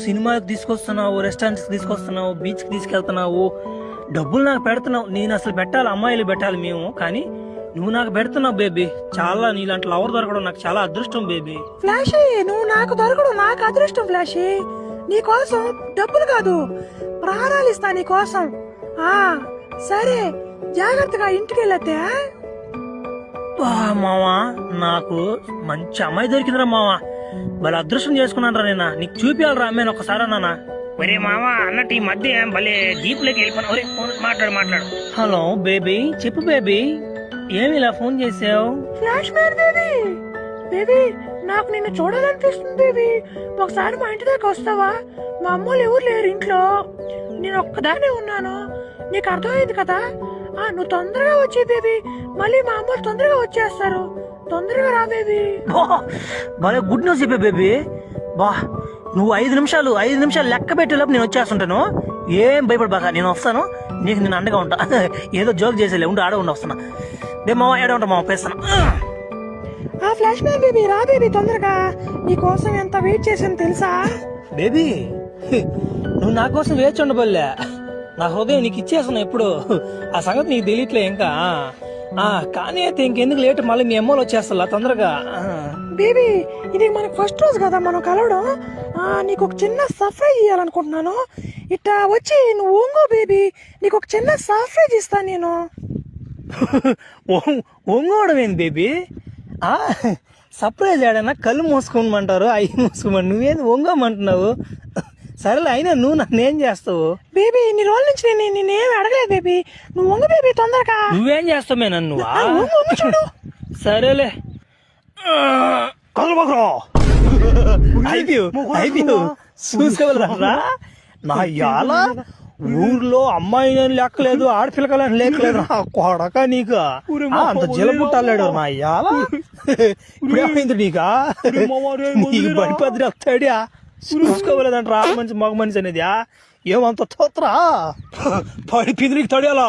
సినిమాకి తీసుకొస్తున్నావు, రెస్టారెంట్స్కి తీసుకొస్తున్నావు, బీచ్కి తీసుకెళ్తున్నావు, డబ్బులు నాకు పెడుతున్నావు. నేను అసలు పెట్టాలి, అమ్మాయిలు పెట్టాలి మేము, కానీ నువ్వు నాకు పెడుతున్నావు బేబీ. చాలా నీలాంటి లవర్ దొరకడం నాకు చాలా అదృష్టం బేబీ. ఫ్లాషీ, నువ్వు నాకు దొరకడం నాకు అదృష్టం ఫ్లాషీ. నీ కోసం డబ్బులు కాదు, ప్రాణాలు ఇస్తా నీ కోసం. సరే, జాగ్రత్తగా ఇంటికి వెళ్ళతే. మావా, నాకు మంచి అమ్మాయి దొరికిందిరా మావా. భలే అదృష్టం చేసుకున్నాను రా నేను. నీకు చూపించాలరా అమ్మాయిని ఒకసారి నాన్న. ఒరే మావా, అన్నట్టు ఈ మధ్య భలే డీప్ లోకి వెళ్ళిపోయినా. ఒరే ఫోన్ మాట్లాడు. హలో బేబీ, చెప్పు బేబీ, ఏమి ఇలా ఫోన్ చేసావు? ఫ్లాష్ మ్యాన్ బేబీ, బేబీ నాకు నిన్ను చూడాలనిపిస్తుంది బేబీ. ఒకసారి మా ఇంటి దాకా వస్తావా? మా అమ్మోళ్ళు ఎవరు లేరు ఇంట్లో, నేను ఒక్కదానే ఉన్నాను. నీకు అర్థమైంది కదా? నువ్వు తొందరగా వచ్చే బేబీ, మళ్ళీ మా అమ్మోళ్ళు తొందరగా వచ్చేస్తారు. తొందరగా రా బేబీ. భలే గుడ్ న్యూస్ చెప్పే బేబీ. బా, నువ్వు 5 నిమిషాలు లెక్క పెట్టేలోపు నేను వచ్చేస్తుంటాను. ఏం భయపడబాక, నేను వస్తాను. నీకు నేను అండగా ఉంటా. ఏదో జోక్ చేసేలే, ఉండి ఆడ ఉండి వస్తున్నా. డే మావా, ఏడ ఉంటా మావా, పేస్తాను. ఫ్లాష్ మ్యాన్ బేబీ, రా బేబీ తొందరగా. నీ కోసం ఎంత వెయిట్ చేశాను తెలుసా బేబీ? నువ్వు నా కోసం వేచి ఉండబోలే, నా హృదయం నీకు ఇచ్చేస్తున్నా ఎప్పుడు. ఆ సంగతి నీకు తెలియట్లే ఇంకా. కానీ అయితే ఇంకెందుకు లేట్, మళ్ళీ మీ అమ్మలు వచ్చేస్తా తొందరగా. బేబీ, ఇది మనకు ఫస్ట్ రోజు కదా మనం కలవడం. నీకు ఒక చిన్న సర్ప్రైజ్ ఇవ్వాలనుకుంటున్నాను. ఇట్లా వచ్చి నువ్వు ఓంగో బేబీ, నీకు ఒక చిన్న సర్ప్రైజ్ ఇస్తాను నేను. ఒంగోవడం ఏంది బేబీ? సర్ప్రైజ్ ఆడనా? కళ్ళు మూసుకోమంటారు, అవి మూసుకోమని, నువ్వేంది ఒంగోమంటున్నావు? సరేలే, అయినా నువ్వు నన్నేం చేస్తావు బేబీ? ఇన్ని రోజుల నుంచి నేనేమి అడగలేదు బేబీ. నువ్వు ఒంగు బేబీ తొందరగా. నువ్వేం చేస్తావు నన్ను? చూడు. సరేలే, చూసుకోవాలరా నా ఇయాల ఊర్లో అమ్మాయి లెక్కలేదు, ఆడపిల్లకలని లేకలేదు. నా కొడక నీకు అంత జలబుట్టాడు నా ఇయాల. ఇప్పుడేమైంది నీకా? నీకు బడిపద్రి వస్తాడా? చూసుకోవాలేదంటారా మంచి మగ మనిషి అనేది? ఏమంత తోత్రా పడి పిదిరికి తడియాలా?